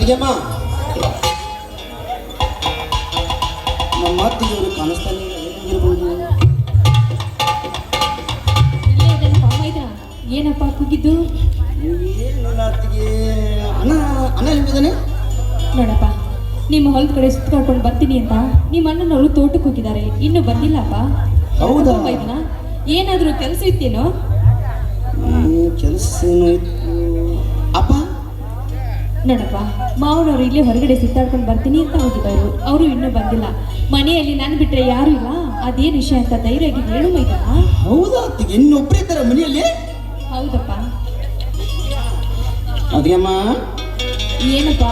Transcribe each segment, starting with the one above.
ಅತ್ತಿಗೆಮ್ಮ, ನಮ್ಮ ಅತ್ತಿಗೆಯವರು ಕಾಣಿಸ್ತಾನೆ ಏನಾಗಿರ್ಬೋದು? ಏನಪ್ಪ ಕೂಗಿದ್ದು? ಏನಿಲ್ಲ ಅತ್ತಿಗೆ, ಅಣ್ಣ ಅಣ್ಣ ಎಲ್ಲಿದ್ದಾನೆ? ನೋಡಪ್ಪ, ನಿಮ್ಮ ಹೊಲದ ಕಡೆ ಸುತ್ತಕೊಂಡು ಬರ್ತೀನಿ ಅಂತ ನಿಮ್ಮ ಅಣ್ಣನವರು ತೋಟಕ್ಕೆ ಹೋಗಿದ್ದಾರೆ, ಇನ್ನೂ ಬಂದಿಲ್ಲಪ್ಪ. ಹೌದಾ? ಮೈದನ ಏನಾದರೂ ಕೆಲಸ ಇತ್ತೇನೋ? ಕೆಲಸ ಏನು ಇತ್ತು ಅಪ್ಪ? ನೋಡಪ್ಪ, ಮಾವನವರು ಇಲ್ಲೇ ಹೊರಗಡೆ ಸುತ್ತಾಡ್ಕೊಂಡು ಬರ್ತೀನಿ ಅಂತ ಹೋಗಿದ್ದಾರೆ, ಅವರು ಇನ್ನೂ ಬಂದಿಲ್ಲ. ಮನೆಯಲ್ಲಿ ನಾನು ಬಿಟ್ರೆ ಯಾರು ಇಲ್ಲ, ಅದೇನು ವಿಷಯ ಅಂತ ಧೈರ್ಯವಾಗಿ ಹೇಳು ಮೈದನ. ಹೌದಾ ಅತ್ತಿಗೆ, ಇನ್ನೊಬ್ಬರೇ ಇದ್ದಾರೆ ಮನೆಯಲ್ಲಿ? ಹೌದಪ್ಪ. ಅತ್ತಿಗೆಮ್ಮ. ಏನಪ್ಪ?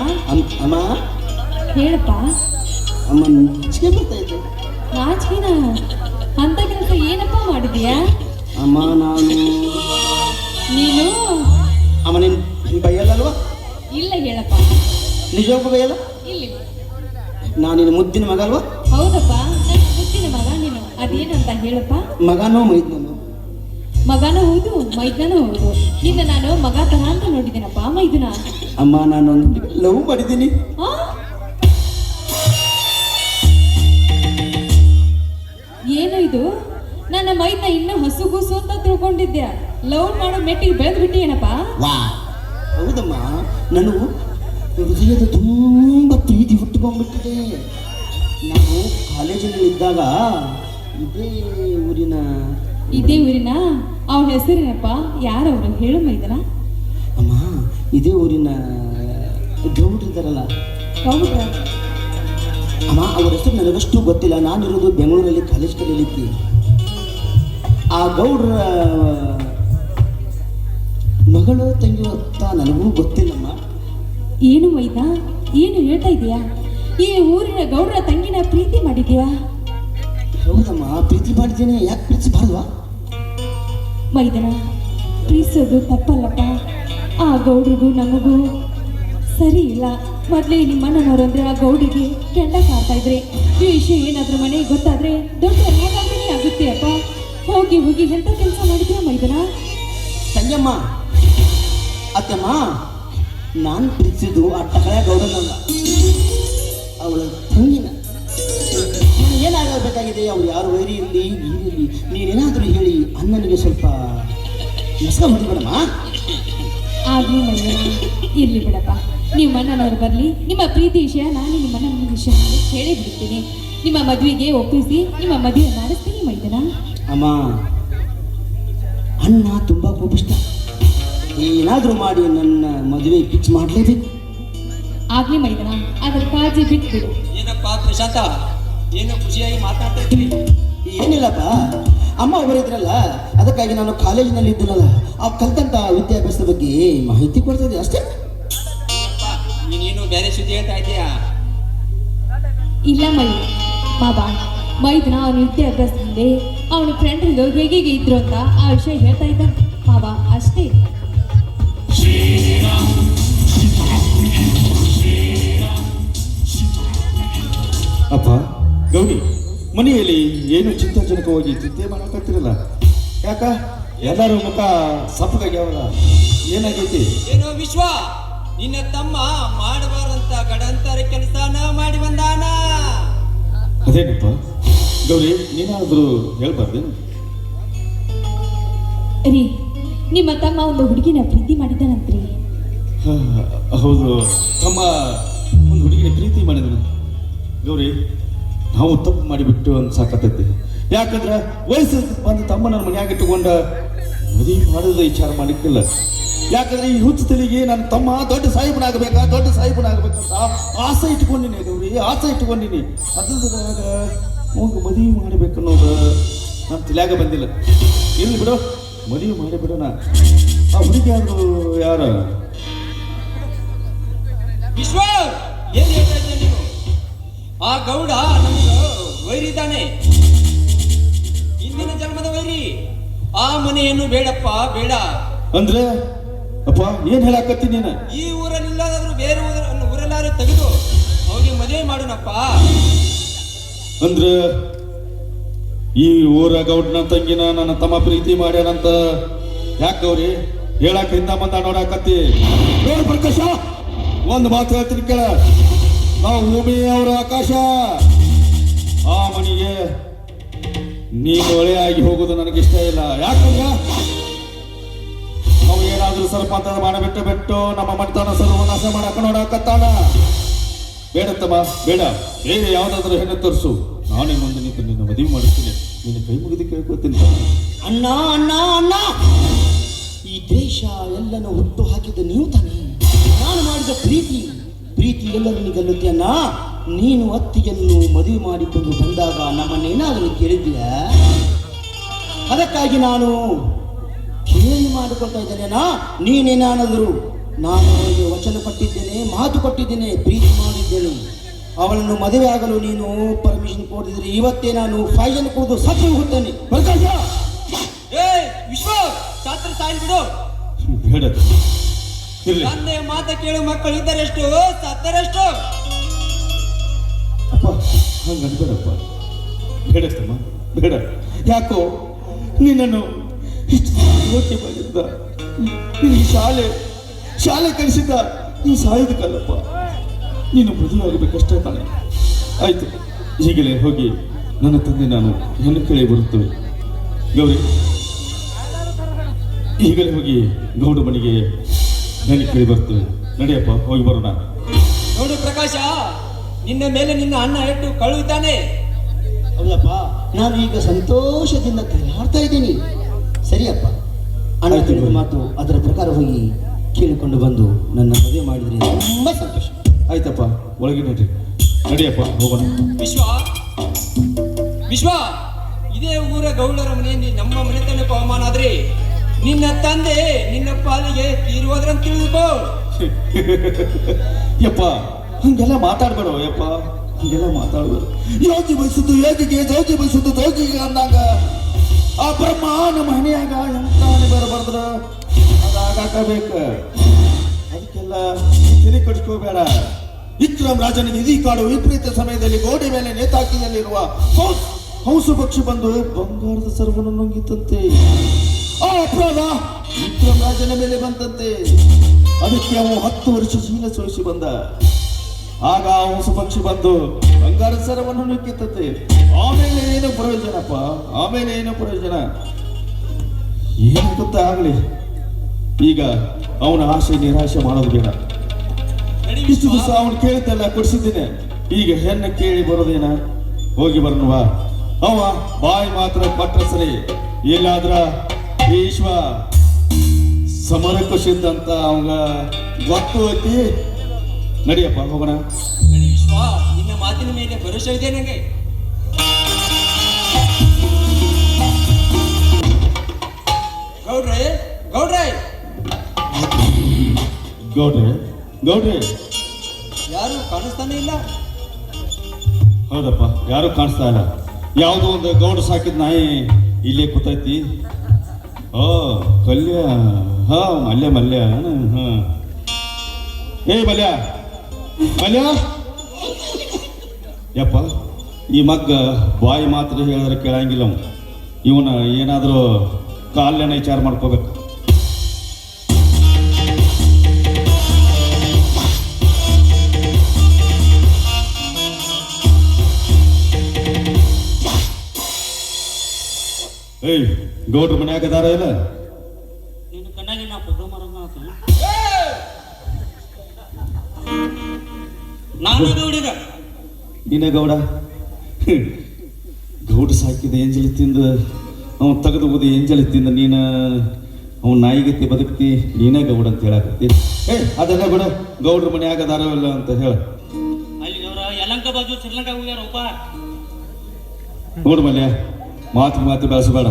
ಅಮ್ಮ ಹೇಳಪ್ಪ. ಅಮ್ಮ ನಾಚಿಕೆ ಬರ್ತಾ ಇದ್ದೆ. ನಾಚಿಕೆನ? ಅಂತ ಕೆಲಸ ಏನಪ್ಪ ಮಾಡಿದ್ಯಾ? ಅಮ್ಮ ನೀನು ಅಮ್ಮ ನಿನ್ ಬೈಯಲ್ಲಲ್ವಾ? ಇಲ್ಲ ಹೇಳಪ್ಪ. ನಿಜವಾಗ್ಲೂ ಬೈಯಲ್ಲ? ಇಲ್ಲ. ನಾನು ನಿನ್ನ ಮುದ್ದಿನ ಮಗ ಅಲ್ವಾ? ಹೌದಪ್ಪ, ನನ್ನ ಮುದ್ದಿನ ಮಗ ನೀನು. ಅದೇನಂತ ಹೇಳಪ್ಪ. ಮಗನೋ ಮೈದ್ನೋ? ಮಗನೂ ಹೌದು, ಮೈದನೂ ಹೌದು. ನಿನ್ನ ನಾನು ಮಗ ತರ ಅಂತ ನೋಡಿದ್ದೀನಪ್ಪ ಮೈದನ. ಅಮ್ಮ ನಾನೊಂದು ಲವ್ ಮಾಡಿದ್ದೀನಿ. ಏನು ಇದು? ನನ್ನ ಮೈದನ ಇನ್ನೂ ಹಸುಗೂಸು ಅಂತ ತಿಳ್ಕೊಂಡಿದ್ದೆ. ಲವ್ ಮಾಡೋ ಮೆಟ್ಟಿಗೆ ಬೆಳೆದು ಬಿಟ್ಟಿ ಏನಪ್ಪ? ಹೌದಮ್ಮ, ನಾನು ಹೃದಯದ ತುಂಬ ಪ್ರೀತಿ ಹುಟ್ಟುಕೊಂಡ್ಬಿಟ್ಟಿದೆ. ನಾನು ಕಾಲೇಜಿನಲ್ಲಿ ಇದ್ದಾಗ ಇದೇ ಊರಿನ ಅವನ ಹೆಸರೇನಪ್ಪ? ಯಾರವರು ಹೇಳು ಮೈದನ. ಅಮ್ಮ, ಇದೇ ಊರಿನ ಗೌಡ್ರಿದ್ದಾರಲ್ಲ. ಗೌಡ್ರ? ಅಮ್ಮ, ಅವ್ರ ಹೆಸರು ನನಗಷ್ಟು ಗೊತ್ತಿಲ್ಲ. ನಾನಿರೋದು ಬೆಂಗಳೂರಲ್ಲಿ ಕಾಲೇಜ್ ಕಲಿಯಲಿಕ್ಕೆ. ಆ ಗೌಡ್ರ ಮಗಳು ತಂಗಿ ಅಂತ ನನಗೂ ಗೊತ್ತಿಲ್ಲಮ್ಮ. ಏನು ಮೈದ, ಏನು ಹೇಳ್ತಾ ಇದೀಯಾ? ಈ ಊರಿನ ಗೌಡ್ರ ತಂಗಿನ ಪ್ರೀತಿ ಮಾಡಿದ್ಯಾ? ಹೌದಮ್ಮ, ಪ್ರೀತಿ ಮಾಡಿದ್ದೇನೆ. ಯಾಕೆ ಪ್ರೀತಿಸಬಾರ್ದವಾ? ಮೈದನ, ಪ್ರೀತಿಸೋದು ತಪ್ಪಲ್ಲಪ್ಪ. ಆ ಗೌಡ್ರಿಗೂ ನಮಗೂ ಸರಿ ಇಲ್ಲ. ಮೊದಲೇ ನಿಮ್ಮ ಅಣ್ಣನವರು ಅಂದ್ರೆ ಆ ಗೌಡ್ರಿಗೆ ಕೆಂಡ ಕಾಡ್ತಾ ಇದ್ರೆ, ಈ ವಿಷಯ ಏನಾದ್ರೂ ಮನೆಗೆ ಗೊತ್ತಾದ್ರೆ ದೊಡ್ಡ ಹೇಗಾದ್ರೆ ಆಗುತ್ತೆ ಅಪ್ಪ. ಹೋಗಿ ಹೋಗಿ ಎಂತ ಕೆಲಸ ಮಾಡಿದ್ಯಾ ಮೈದನ? ತಂಗಮ್ಮ, ಅತ್ತಮ್ಮ, ನಾನು ಪ್ರೀತಿಸಿದ್ದು ಆ ಟಕಳ ಗೌಡನಲ್ಲ, ಅವಳ ತಂಗಿನ. ಏನಾಗಬೇಕಾಗಿದೆ? ಅವ್ರು ಯಾರು ವೈರಿ ಇರಲಿ ಇರಲಿ, ನೀನೇನಾದರೂ ಹೇಳಿ ಅಣ್ಣನಿಗೆ ಸ್ವಲ್ಪ ಹೆಸರು ಹೊಡಿಬೇಡಮ್ಮ. ಆಗ್ಲಿ ಮೈದನ, ಇರ್ಲಿ ಬಿಡಪ್ಪ. ನಿಮ್ಮ ಅಣ್ಣನವ್ರು ಬರಲಿ, ನಿಮ್ಮ ಪ್ರೀತಿ ವಿಷಯ ನಾನು ನಿಮ್ಮ ಅಣ್ಣನ ವಿಷಯ ಹೇಳೇ ಬಿಡ್ತೀನಿ. ನಿಮ್ಮ ಮದುವೆಗೆ ಒಪ್ಪಿಸಿ ನಿಮ್ಮ ಮದುವೆ ಮಾಡಿಸ್ತೀನಿ ಮೈದನ. ಅಮ್ಮ, ಅಣ್ಣ ತುಂಬ ಕೋಪಿಷ್ಟ. ಏನಾದರೂ ಮಾಡಿ ನನ್ನ ಮದುವೆ ಫಿಕ್ಸ್ ಮಾಡಲೇಬೇಕು. ಆಗ್ಲಿ ಮೈದನ, ಅದರ ಕಾಳಜಿ ಬಿಟ್ಬಿಡು. ಏನಪ್ಪ ಪ್ರಶಾಂತ, ಏನು ಖುಷಿಯಾಗಿ ಮಾತಾಡ್ತಾ ಇದ್ರಿ? ಏನಿಲ್ಲಪ್ಪ, ಅಮ್ಮ ಒಬ್ಬರಿದ್ರಲ್ಲ, ಅದಕ್ಕಾಗಿ ನಾನು ಕಾಲೇಜಿನಲ್ಲಿ ಇದ್ದೀನಲ್ಲ, ಆ ಕಲ್ತಂತ ವಿದ್ಯಾಭ್ಯಾಸದ ಬಗ್ಗೆ ಮಾಹಿತಿ ಕೊಡ್ತಿದ್ದೆ ಅಷ್ಟೇ. ನೀನೇನು ಬೇರೆ ಸುದ್ದಿ ಹೇಳ್ತಾ ಇದೀಯಾ? ಇಲ್ಲ ಬಾಬಾ, ಮೈದನ ಅವನ ವಿದ್ಯಾಭ್ಯಾಸದಲ್ಲಿ ಅವನ ಫ್ರೆಂಡ್ ಹೇಗೆ ಇದ್ರು ಅಂತ ಆ ವಿಷಯ ಹೇಳ್ತಾ ಇದ್ದ ಬಾಬಾ, ಅಷ್ಟೇ. ಅಪ್ಪ ಗೌರಿ, ಮನೆಯಲ್ಲಿ ಏನು ಚಿಂತಾಜನಕವಾಗಿ ಚಿಂತೆ ಮಾಡಕತ್ತಿರಲ್ಲ? ಯಾಕ ಎಲ್ಲರೂ ಮುಖ ಸಪ್ಪಗಾಗ್ಯಾವಲ್ಲ, ಏನಾಗೈತಿ? ಏನೋ ವಿಶ್ವ, ನಿನ್ನ ತಮ್ಮ ಮಾಡಬಾರಂತ ಗಡಂತರ ಕೆಲಸನ ಮಾಡಿ ಬಂದಾನ. ಅದೇನಪ್ಪ ಗೌರಿ, ನೀನಾದ್ರೂ ಹೇಳ್ಬಾರ್ದೇನು? ರೀ, ನಿಮ್ಮ ತಮ್ಮ ಒಂದು ಹುಡುಗಿನ ಪ್ರೀತಿ ಮಾಡಿದ್ದಾನಂತ್ರಿ. ಹೌದು, ತಮ್ಮ ಒಂದು ಹುಡುಗಿನ ಪ್ರೀತಿ ಮಾಡಿದನು. ಗೌರಿ, ನಾವು ತಪ್ಪು ಮಾಡಿಬಿಟ್ಟು ಅನ್ಸಾಕತ್ತೈತಿ. ಯಾಕಂದ್ರೆ ವಯಸ್ಸು ಬಂದು ತಮ್ಮ ನನ್ನ ಮನೆಯಾಗ ಇಟ್ಟುಕೊಂಡ ಮದುವೆ ಮಾಡೋದು ವಿಚಾರ ಮಾಡಿಕ್ಕಿಲ್ಲ. ಯಾಕಂದ್ರೆ ಈ ಹುಚ್ಚ ತಲೆಗೆ ನನ್ನ ತಮ್ಮ ದೊಡ್ಡ ಸಾಹಿಬನಾಗಬೇಕಂತ ಆಸೆ ಇಟ್ಕೊಂಡಿನಿ ಗೌರಿ, ಆಸೆ ಇಟ್ಕೊಂಡಿನಿ. ಅದ್ರಾಗ ಹೋಗಿ ಮದುವೆ ಮಾಡಬೇಕನ್ನೋದು ನನ್ನ ತಲೆಯಾಗ ಬಂದಿಲ್ಲ. ಇಲ್ಲಿ ಬಿಡು, ಮದುವೆ ಮಾಡಿಬಿಡೋಣ. ಆ ಹುಡುಗಿ ಆದ್ರು ಯಾರ? ವಿಶ್ವ, ಏನ್ ಹೇಳ್ತಾ ಇದ್ದೆ ನೀನು? ಆ ಗೌಡ ನಮ್ಗೆ ವೈರಿದ್ದಾನೆ, ಹಿಂದಿನ ಜನ್ಮದ ವೈರಿ. ಆ ಮನೆಯನ್ನು ಬೇಡಪ್ಪ, ಬೇಡ ಅಂದ್ರೆ ಅಪ್ಪ ಏನ್ ಹೇಳಾಕತ್ತಿ ನೀನು? ಈ ಊರಲ್ಲಿಲ್ಲಾದ್ರೂ ಬೇರೆ ಊರಲ್ಲಾದ್ರೂ ತೆಗೆದು ಹೋಗಿ ಮದುವೆ ಮಾಡೋಣಪ್ಪ. ಅಂದ್ರೆ ಈ ಊರ ಗೌಡ್ನ ತಂಗಿನ ನನ್ನ ತಮ್ಮ ಪ್ರೀತಿ ಮಾಡ್ಯಾನಂತ ಯಾಕೆ ಗೌರಿ ಹೇಳಾಕ ಹಿಂದ ಮುಂದ ನೋಡಾಕತ್ತಿ? ನೋಡು ಪ್ರಕಾಶ, ಒಂದು ಮಾತು ಹೇಳ್ತೀನಿ ಕೇಳ. ನಾವು ಭೂಮಿ ಅವರ ಆಕಾಶ. ಆ ಮನೆಗೆ ನೀನು ಒಳೆಯಾಗಿ ಹೋಗೋದು ನನಗಿಷ್ಟ ಇಲ್ಲ. ಯಾಕಂದ್ರೆ ನಾವು ಏನಾದ್ರೂ ಸ್ವಲ್ಪ ಅಂತ ಮಾಡಬಿಟ್ಟು ನಮ್ಮ ಮನೆತನ ಸರ್ವನಾಶ ಮಾಡಕ ನೋಡಕತ್ತಾನ. ಬೇಡತ್ತಮ್ಮ ಬೇಡ, ಬೇರೆ ಯಾವ್ದಾದ್ರು ಹೆಣ್ಣು ತೋರಿಸು, ನಾನೇ ಮುಂದೆ ನಿಂತು ನಿನ್ನ ಮದುವೆ ಮಾಡುತ್ತೀನಿ. ನಿನ್ನ ಕೈ ಮುಗಿದು ಕೇಳ್ಕೊತೀನಿ. ಅಣ್ಣ ಅಣ್ಣ ಅಣ್ಣ, ಈ ದೇಶ ಎಲ್ಲನೂ ಹುಟ್ಟು ಹಾಕಿದ ನೀವು ತಾನೇ. ನಾನು ಮಾಡಿದ ಪ್ರೀತಿ ಎಲ್ಲರನ್ನು ಗೆಲ್ಲುತ್ತೆ ಅಣ್ಣ. ನೀನು ಅತ್ತಿಗೆಯನ್ನು ಮದುವೆ ಮಾಡಿಕೊಂಡು ಬಂದಾಗ ನಮ್ಮನ್ನೇನಾದರೂ ಕೇಳಿದ್ಯಾ? ಅದಕ್ಕಾಗಿ ನಾನು ಕೇಳಿ ಮಾಡಿಕೊಳ್ತಾ ಇದ್ದೇನೆ ಅಣ್ಣ. ನೀನೇನಾದರೂ, ನಾನು ಅವಳಿಗೆ ವಚನ ಕೊಟ್ಟಿದ್ದೇನೆ, ಮಾತು ಕೊಟ್ಟಿದ್ದೇನೆ, ಪ್ರೀತಿ ಮಾಡಿದ್ದೇನೆ. ಅವಳನ್ನು ಮದುವೆ ಆಗಲು ನೀನು ಪರ್ಮಿಷನ್ ಕೊಡಿದ್ರೆ ಇವತ್ತೇ ನಾನು ಫೈಜನ್ ಕೊಡೋದು ಸತ್ತು ಹೋಗುತ್ತೇನೆ. ಪ್ರಕಾಶ, ಏ ವಿಶ್ವ, ಶಾಸ್ತ್ರ ಸಾಯಿಲ್ ಬಿಡು. ಬೇಡ ಇರ್ಲಿ. ತಂದೆ ಮಾತ ಕೇಳು ಮಕ್ಕಳು ಇದ್ದರೆಷ್ಟು, ಸತ್ತರೆಷ್ಟು. ಅಪ್ಪ ಹಂಗ ಅನ್ಬೇಡಪ್ಪ, ಬೇಡತ್ತಮ್ಮ ಬೇಡ. ಯಾಕೋ ನಿನ್ನನ್ನು ಇಷ್ಟು ಯೋಚನೆ ಮಾಡಿದ್ದ, ನಿನಗೆ ಶಾಲೆ ಕಲಿಸಿದ್ದ, ನೀನು ಸಾಯೋದಕ್ಕಲ್ಲಪ್ಪ. ನೀನು ಮದುವೆ ಆಗಬೇಕಷ್ಟೇ ತಾನೆ. ಆಯ್ತು, ಈಗಲೇ ಹೋಗಿ ನನ್ನ ತಂದೆ ನಾನು ಹೆಣ್ಣು ಕೇಳಿ ಬರುತ್ತೇವೆ. ಗೌರಿ, ಈಗಲೇ ಹೋಗಿ ಗೌಡ ಮನೆಗೆ ಹೆಣ್ಣು ಕೇಳಿ ಬರ್ತೇವೆ. ನಡೆಯಪ್ಪ, ಹೋಗಿ ಬರೋಣ. ನೋಡು ಪ್ರಕಾಶ, ನಿನ್ನ ಮೇಲೆ ನಿನ್ನ ಅಣ್ಣ ಎಷ್ಟು ಕಳುಹಿದ್ದಾನೆ. ಹೌದಪ್ಪ, ನಾನು ಈಗ ಸಂತೋಷದಿಂದ ತಯಾರ್ತಾ ಇದ್ದೀನಿ. ಸರಿಯಪ್ಪ, ಅಣ್ಣ ಹೇಳಿದ ಮಾತು ಅದರ ಪ್ರಕಾರ ಹೋಗಿ ಕೇಳಿಕೊಂಡು ಬಂದು ನನ್ನ ಮದುವೆ ಮಾಡಿದ್ರೆ ತುಂಬಾ ಸಂತೋಷ. ಆಯ್ತಪ್ಪ, ಒಳಗೆ ನಡ್ರಿ. ನಡಿಯಪ್ಪ, ಹೋಗೋಣ. ವಿಶ್ವ, ಇದೇ ಊರ ಗೌಡರ ಮನೆ ನಮ್ಮ ಮನೆತನಕ್ಕೆ ಅವಮಾನ ಆದ್ರೆ ನಿನ್ನ ತಂದೆ ನಿನ್ನ ಪಾಲಿಗೆ ತೀರುವುದ್ರಂತ ತಿಳಿದುಕೋ. ಯಪ್ಪ, ಹಂಗೆಲ್ಲ ಮಾತಾಡ್ಬೇಡ ಯಪ್ಪ, ಹಂಗೆಲ್ಲ ಮಾತಾಡ್ಬೇಡ. ಯೋಗಿ ಬಯಸುದು ಯೋಗಿಗೆ, ಜೋಗಿ ಬಯಸುದು ಜೋಗಿಗೆ ಅಂದಾಗ ಆ ಬ್ರಹ್ಮ ನಮ್ಮ ಮನೆಯಾಗ ಎಂತಾನೆ ಬರಬಾರ್ದ್ರ ಅದಾಗಬೇಕು. ಅದಕ್ಕೆಲ್ಲ ತಲೆ ಕಟ್ಕೋಬೇಡ. ವಿಕ್ರಮ್ ರಾಜನಿಗೆ ಇದೀ ಕಾಡು ವಿಪರೀತ ಸಮಯದಲ್ಲಿ ಗೋಡೆ ಮೇಲೆ ನೇತಾಕಿನಲ್ಲಿರುವ ಹಂಸು ಪಕ್ಷಿ ಬಂದು ಬಂಗಾರದ ಸರ್ವವನ್ನು ನುಂಗಿತಂತೆ. ಆ ಅಪರಾಧ ವಿಕ್ರಮ್ ರಾಜನ ಮೇಲೆ ಬಂತಂತೆ. ಅದಕ್ಕೆ ಅವನು 10 ವರ್ಷ ಜೀವ ಸೋಸಿ ಬಂದ. ಆಗ ಆ ಹಂಸು ಪಕ್ಷಿ ಬಂದು ಬಂಗಾರದ ಸರವನ್ನು ನುಂಗಿತಂತೆ. ಆಮೇಲೆ ಏನು ಪ್ರಯೋಜನಪ್ಪ, ಆಮೇಲೆ ಏನು ಪ್ರಯೋಜನ? ಏನು ಗೊತ್ತಾ ಆಗ್ಲಿ. ಈಗ ಅವನ ಆಸೆ ನಿರಾಶೆ ಮಾಡೋದು ಬೇಡ. ಇಷ್ಟು ದಿವಸ ಅವನು ಕೇಳಿದ್ದೆಲ್ಲ ಕೊಡಿಸಿದ್ದೇನೆ. ಈಗ ಹೆಣ್ಣು ಕೇಳಿ ಬರೋದೇನ? ಹೋಗಿ ಬರ್ನವಾ. ಅವ ಬಾಯಿ ಮಾತ್ರ ಕೊಟ್ರ ಸರಿ, ಇಲ್ಲಾದ್ರ ವಿಶ್ವ ಸಮರಕ್ಕೆ ಸಿದ್ಧಂತ ಅವಂಗ ಗೊತ್ತು ಐತಿ. ನಡಿಯಪ್ಪ, ಹೋಗೋಣ. ವಿಶ್ವ, ನಿನ್ನ ಮಾತಿನ ಮೇಲೆ ಭರವಸೆ ಇದೆ ನನಗೆ. ಗೌಡ್ರೆ ಗೌಡ್ರೆ ಗೌಡ್ರೆ ಗೌಡ್ರೆ, ಯಾರು ಕಾಣಿಸ್ತಾನೆ ಇಲ್ಲ. ಹೌದಪ್ಪ, ಯಾರು ಕಾಣಿಸ್ತಾ ಇಲ್ಲ. ಯಾವುದೋ ಒಂದು ಗೌಡ ಸಾಕಿದ ನಾಯಿ ಇಲ್ಲೇ ಕೂತೈತಿ. ಓ ಕಲ್ಯ, ಹಾ ಮಲ್ಯ. ಹಾ, ಏ ಮಲ್ಯ ಯಪ್ಪ, ಈ ಮಗ್ಗ ಬಾಯಿ ಮಾತ್ರ ಹೇಳಿದ್ರೆ ಕೇಳಂಗಿಲ್ಲ. ಇವನ ಏನಾದರೂ ಕಾಲ್ಯನ ವಿಚಾರ ಮಾಡ್ಕೋಬೇಕು. ಏಯ್, ಗೌಡ್ರ ಮನ್ಯಾಗ ಅದಾರ ಇಲ್ಲ? ನಿನ್ನ ಕಣ್ಣಾಗಿ ನಾ ಪ್ರೋಗ್ರಾಮ್ ಮಾಡಂಗ ನಾನು ಗೌಡಿಗ. ನೀನೇ ಗೌಡ? ಗೌಡ ಸಾಕಿದ ಎಂಜಲಿ ತಿಂದು ಅವ್ನು ತೆಗೆದು ಹೋದ ಎಂಜಲಿ ತಿಂದು ನೀನು ಅವ್ನ ನಾಯಿಗತಿ ಬದುಕ್ತಿ, ನೀನೇ ಗೌಡ ಅಂತ ಹೇಳಕತ್ತಿ. ಅದೆಲ್ಲ ಬಿಡ, ಗೌಡ್ರ ಮನ್ಯಾಗ ಅದಾರ ಇಲ್ಲ ಅಂತ ಹೇಳ. ಅಲ್ಲಿ ಅವರ ಯಲಂಕ ಬಾಜು ಶ್ರೀಲಂಕಾ ಹೋಗ್ಯಾರಪ್ಪ. ನೋಡು ಮಲ್ಯ, ಮಾತು ಬೆಳೆಸಬೇಡ.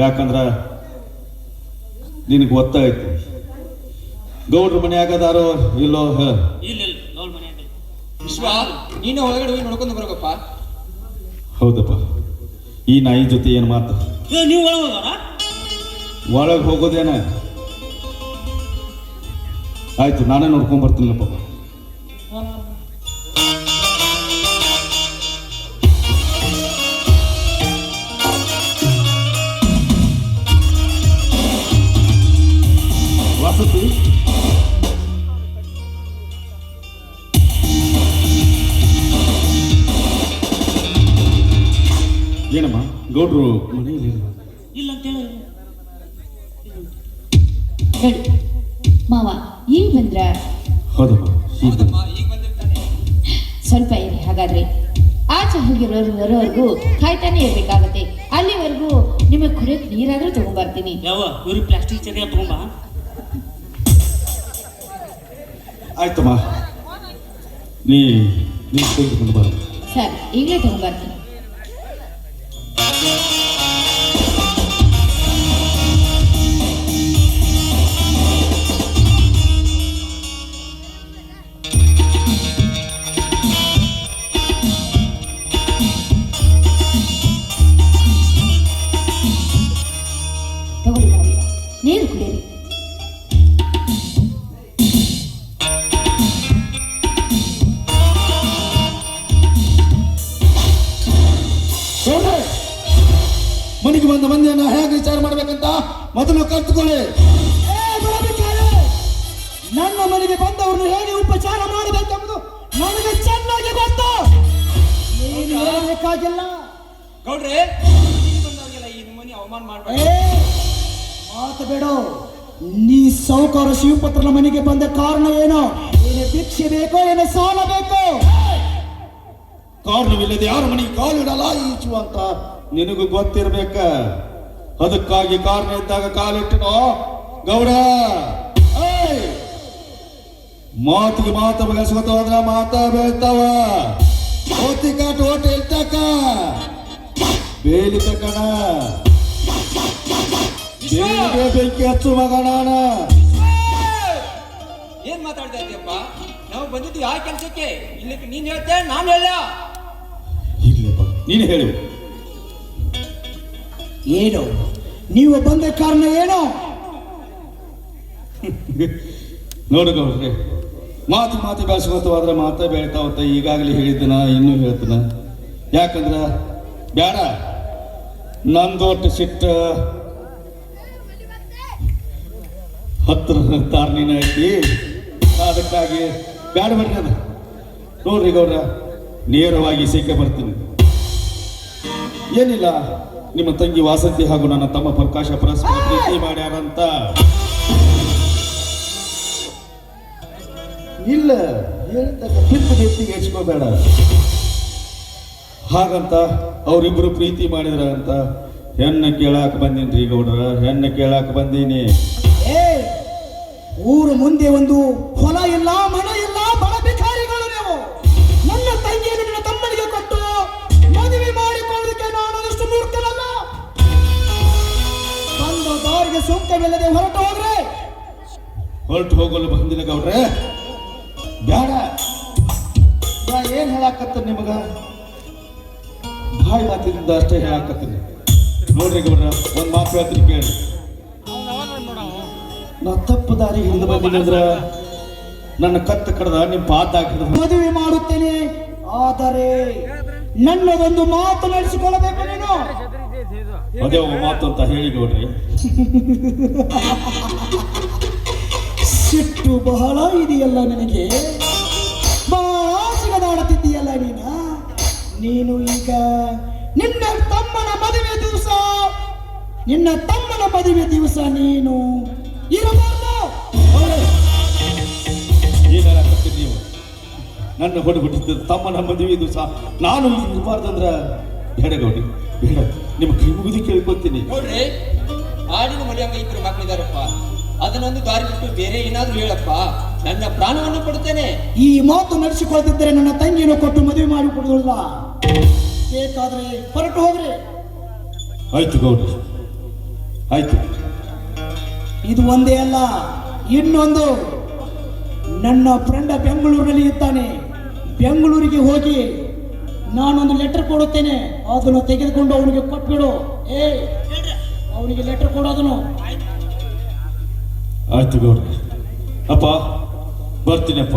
ಯಾಕಂದ್ರ ನಿನಗೆ ಗೊತ್ತಾಯ್ತು ಗೌಡ್ರ ಮನ್ಯಾಗ ಅದಾರೋ ಇಲ್ಲೋ ಹೇಳ. ಇಲ್ಲ ಗೌಡ್ ಮನೆ ವಿಶ್ವ, ನೀನು ಒಳಗಡೆ ಹೋಗಿ ನೋಡ್ಕೊಂಡು ಬರೋಕಪ್ಪ. ಹೌದಪ್ಪ, ಈ ನಾಯಿ ಜೊತೆ ಏನು ಮಾತು? ನೀವು ಒಳಗೆ ಹೋಗಾರ? ಒಳಗೆ ಹೋಗೋದೇನ? ಆಯ್ತು, ನಾನೇ ನೋಡ್ಕೊಂಡ್ ಬರ್ತೀನಪ್ಪ. ವಾಸತಿ, ಏನಮ್ಮ ಗೌಡ್ರು ಮನೆಯಲ್ಲಿ ಇಲ್ಲ ಅಂತೇಳಿ ಹೇಳಿ ಮಾವ ಈಗ ಬಂದ್ರ? ಹೌದಮ್ಮ ಈಗ ಹೌದಮ್ಮ ಈಗ ಬಂದಿರ್ತಾನೆ. ಸ್ವಲ್ಪ ಇರಿ ಹಾಗಾದ್ರೆ. ಆಚೆ ಹೋಗಿರೋರು ಬರೋವರೆಗೂ ಕಾಯ್ತಾನೆ ಇರ್ಬೇಕಾಗತ್ತೆ. ಅಲ್ಲಿವರೆಗೂ ನಿಮಗೆ ಕುಡಿಯಕ್ ನೀರಾದ್ರೂ ತಗೊಂಡ್ಬರ್ತೀನಿ. ಯಾವ ಇವ್ರಿಗೆ ಪ್ಲಾಸ್ಟಿಕ್ ಚರಿಯ ತಗೊಂಬ. ಆಯ್ತಮ್ಮ ನೀ ತೆಗೆದುಕೊಂಡು ಬರ. ಸರ್ ಈಗಲೇ ತಗೊಂಡ್ಬರ್ತೀನಿ. ತಗೊಳ್ಳಿ ಮಾವಯ್ಯ, ನೀರು ಕುಡಿಯಿರಿ. ಮನೆಗೆ ಬಂದ ಮಂದಿಯನ್ನ ಹೇಗೆ ವಿಚಾರ ಮಾಡ್ಬೇಕಂತ ಮೊದಲು ಕಲ್ತ್ಕೊಳ್ಳಿ. ನನ್ನ ಮನೆಗೆ ಬಂದವ್ರನ್ನ ಹೇಗೆ ಉಪಚಾರ ಮಾಡಬೇಕೆಂಬುದು ನನಗೆ ಚೆನ್ನಾಗಿ ಗೊತ್ತು. ನೀನು ಹೇಳಬೇಕಾಗಿಲ್ಲ. ಗೌಡ್ರೆ ಮನೆಗೆ ಬಂದವ್ರಿಗೆಲ್ಲ ಈ ನಮೂನಿ ಅವಮಾನ ಮಾಡ್ಬೇಡಿ. ಮಾತು ಬೇಡ. ನೀ ಸಾಹುಕಾರ ಶಿವಪತ್ರನ ಮನೆಗೆ ಬಂದ ಕಾರಣ ಏನೋ? ಏನೇ ಭಿಕ್ಷೆ ಬೇಕೋ, ಏನೇ ಸಾಲ ಬೇಕೋ? ಕಾರಣವಿಲ್ಲದೆ ಯಾರ ಮನೆಗೆ ಕಾಲಿಡಲ್ಲ ಈಚು ಅಂತ ನಿನಗೂ ಗೊತ್ತಿರ್ಬೇಕ. ಅದಕ್ಕಾಗಿ ಕಾರಣ ಇದ್ದಾಗ ಕಾಲಿಟ್ಟನೋ ಗೌಡ. ಮಾತಿಗೆ ಮಾತ ಬೆಳೆಸ್ಕೊತ ಹೋದ್ರ ಮಾತ ಬೆಳ್ತಾವ. ಓತಿ ಕಾಟ ಓಟ ಇಲ್ತಕ ಬೇಲಿ ತಕಣ ಬೇಲಿಗೆ ಬೆಂಕಿ ಹಚ್ಚು ಮಗನಾನ. ಏನ್ ಮಾತಾಡ್ತಾ ಇದೀಯಪ್ಪ? ನಾವು ಬಂದಿದ್ದು ಯಾವ ಕೆಲಸಕ್ಕೆ? ಇಲ್ಲಿಕ್ಕೆ ನೀನ್ ಹೇಳ್ತೆ ನಾನು ಹೇಳ? ಇಲ್ಲಪ್ಪ ನೀನು ಹೇಳು. ಏನು ನೀವು ಬಂದ ಕಾರಣ ಏನು? ನೋಡು ಗೌಡ್ರೆ, ಮಾತಿ ಬೆಳೆಸ್ಕೊತವಾದ್ರೆ ಮಾತ ಬೆಳ್ತಾವತ್ತ. ಈಗಾಗಲೇ ಹೇಳಿದ್ದನ ಇನ್ನೂ ಹೇಳ್ತನ. ಯಾಕಂದ್ರ ಬ್ಯಾಡ ನಂದೊಟ್ಟು ಸಿಟ್ಟ ಹತ್ರ ತಾರ್ನಿನ ಐತಿ. ಅದಕ್ಕಾಗಿ ಬ್ಯಾಡ ಬಿಡ್ರಿ ಅದ. ನೋಡ್ರಿ ಗೌಡ್ರ, ನೇರವಾಗಿ ಸಿಕ್ಕ ಬರ್ತೀನಿ. ಏನಿಲ್ಲ, ನಿಮ್ಮ ತಂಗಿ ವಾಸಂತಿ ಹಾಗೂ ನನ್ನ ತಮ್ಮ ಪ್ರಕಾಶ ಪರಸ್ಪರ ಪ್ರೀತಿ ಮಾಡ್ಯಾರಂತ. ಇಲ್ಲ ಹೇಳ್ತಕ್ಕ ಪಿತ್ತು ನೆತ್ತಿಗೆ ಹೆಚ್ಕೋಬೇಡ. ಹಾಗಂತ ಅವರಿಬ್ರು ಪ್ರೀತಿ ಮಾಡಿದ್ರ ಅಂತ ಹೆಣ್ಣ ಕೇಳಾಕ ಬಂದೀನ್ರಿ ಗೌಡ್ರ, ಹೆಣ್ಣ ಕೇಳಾಕ ಬಂದೀನಿ. ಊರು ಮುಂದೆ ಒಂದು ಹೊಲ ಇಲ್ಲ, ಮನ ಇಲ್ಲ, ಬಡ ಭಿಕಾರಿಗಳು ನೀವು. ನನ್ನ ತಂಗಿಯನ್ನು ನನ್ನ ತಮ್ಮನಿಗೆ ಕೊಟ್ಟು ಮದುವೆ ಮಾಡಿಕೊಳ್ಳೋದಕ್ಕೆ ನಾನು ಅದಷ್ಟು ಮೂರ್ಖನಲ್ಲ. ಬಂದ ದಾರಿಗೆ ಸೂಕ್ತವಿಲ್ಲದೆ ಹೊರಟು ಹೋದ್ರೆ ಹೊರಟು ಹೋಗಲು ಬಂದಿಲ್ಲ ಗೌಡ್ರೆ. ಬ್ಯಾಡ. ನಾ ಏನ್ ಹೇಳಾಕತ್ತ ನಿಮಗ? ಬಾಯಿ ಮಾತಿನಿಂದ ಅಷ್ಟೇ ಹೇಳಾಕತ್ತೀನಿ. ನೋಡ್ರಿ ಗೌಡ್ರ, ಒಂದ್ ಮಾತು ಹೇಳ್ತೀನಿ ಕೇಳಿ. ನಾ ತಪ್ಪು ದಾರಿ ಹಿಡಿದು ಬಂದಿನಂದ್ರ ನನ್ನ ಕತ್ತು ಕಡ್ದ ನಿಮ್ಮ ಪಾದ ಹಾಕಿದ ಮದುವೆ ಮಾಡುತ್ತೇನೆ. ಆದರೆ ನನ್ನದೊಂದು ಮಾತು ನಡೆಸಿಕೊಳ್ಳಬೇಕು ನೀನು. ಅದೇ ಮಾತು ಅಂತ ಹೇಳಿ ಗೌಡ್ರಿ. ಸಿಟ್ಟು ಬಹಳ ಇದೆಯಲ್ಲ ನನಗೆ. ಬಹಳ ಸಿಗದಾಡುತ್ತಿದ್ದೀಯಲ್ಲ ನೀನು ಈಗ ನಿನ್ನ ತಮ್ಮನ ಮದುವೆ ದಿವಸ ನೀನು ಇರಬಾರ್ದು. ಏನ್ ಹೇಳಾಕತ್ತೀರಿ ನೀವು? ನನ್ನ ಹುಟ್ಟಿದ ತಮ್ಮನ ಮದುವೆ ದಿವಸ ನಾನು ಇಲ್ಲಿ ಇರಬಾರ್ದಂದ್ರ ಬೇಡ ಗೌಡಿ, ಬೇಡ. ನಿಮ್ಮ ಕೈ ಮುಗಿದು ಕೇಳ್ಕೊತೀನಿ. ನೋಡ್ರಿ, ಆಡಿನ ಮನೆಯಾಗ ಇಬ್ಬರು ಮಕ್ಕಳಿದಾರಪ್ಪ. ಅದನ್ನೊಂದು ದಾರಿ ಬಿಟ್ಟು ಬೇರೆ ಏನಾದ್ರೂ ಹೇಳಪ್ಪ, ನನ್ನ ಪ್ರಾಣವನ್ನು ಕೊಡುತ್ತೇನೆ. ಈ ಮಾತು ನಡೆಸಿಕೊಳ್ತಿದ್ದರೆ ನನ್ನ ತಂಗಿಯನ್ನು ಕೊಟ್ಟು ಮದುವೆ ಮಾಡಿಕೊಡುವುದಿಲ್ಲ. ಬೇಕಾದ್ರೆ ಹೊರಟು ಹೋಗ್ರಿ. ಆಯ್ತು ಗೌಡ್ರಿ, ಆಯ್ತು. ಇದು ಒಂದೇ ಅಲ್ಲ, ಇನ್ನೊಂದು. ನನ್ನ ಫ್ರೆಂಡ್ ಬೆಂಗಳೂರಿನಲ್ಲಿ ಇದ್ದಾನೆ. ಬೆಂಗಳೂರಿಗೆ ಹೋಗಿ ನಾನೊಂದು ಲೆಟರ್ ಕೊಡುತ್ತೇನೆ, ಅದನ್ನು ತೆಗೆದುಕೊಂಡು ಅವನಿಗೆ ಕೊಟ್ಬಿಡು. ಅವನಿಗೆ ಲೆಟರ್ ಕೊಡೋದನ್ನು. ಆಯ್ತು ಗೌಡ್ರಿ. ಅಪ್ಪ ಬರ್ತೀನಪ್ಪ.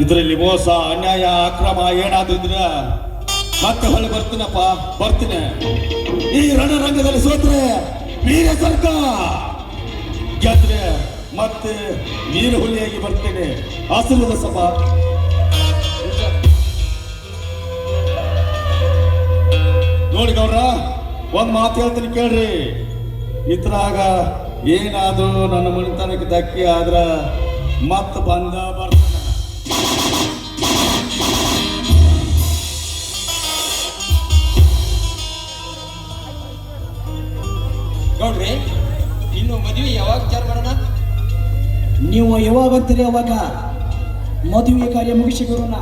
ಇದರಲ್ಲಿ ಮೋಸ, ಅನ್ಯಾಯ, ಅಕ್ರಮ ಏನಾದ್ರೂ ಇದ್ರ ಮತ್ತೆ ಹೊಳೆ ಬರ್ತೀನಪ್ಪ, ಬರ್ತೀನಿ. ಈ ರಣರಂಗದಲ್ಲಿ ಸೋತ್ರೆ ವೀರ ಸರ್ಕ, ಗೆದ್ರೆ ಮತ್ತೆ ವೀರ ಹುಲಿಯಾಗಿ ಬರ್ತೇನೆ. ಆಶೀರ್ವಾದ ಸಭಾ. ನೋಡಿ ಗೌಡ್ರ ಒಂದ್ ಮಾತು ಹೇಳ್ತೀನಿ ಕೇಳ್ರಿ. ಇದ್ರಾಗ ಏನಾದ್ರೂ ನನ್ನ ಮನೆತನಕ್ಕೆ ಧಕ್ಕೆ ಆದ್ರ ಮತ್ತ ಬಂದ ಬರ್ತಾನ. ಗೌಡ್ರಿ ಇನ್ನು ಮದುವೆ ಯಾವಾಗ ವಿಚಾರ ಮಾಡೋಣ? ನೀವು ಯಾವಾಗ ಅಂತೀರಿ ಅವಾಗ ಮದುವೆ ಕಾರ್ಯ ಮುಗಿಸಿ ಗುರುನ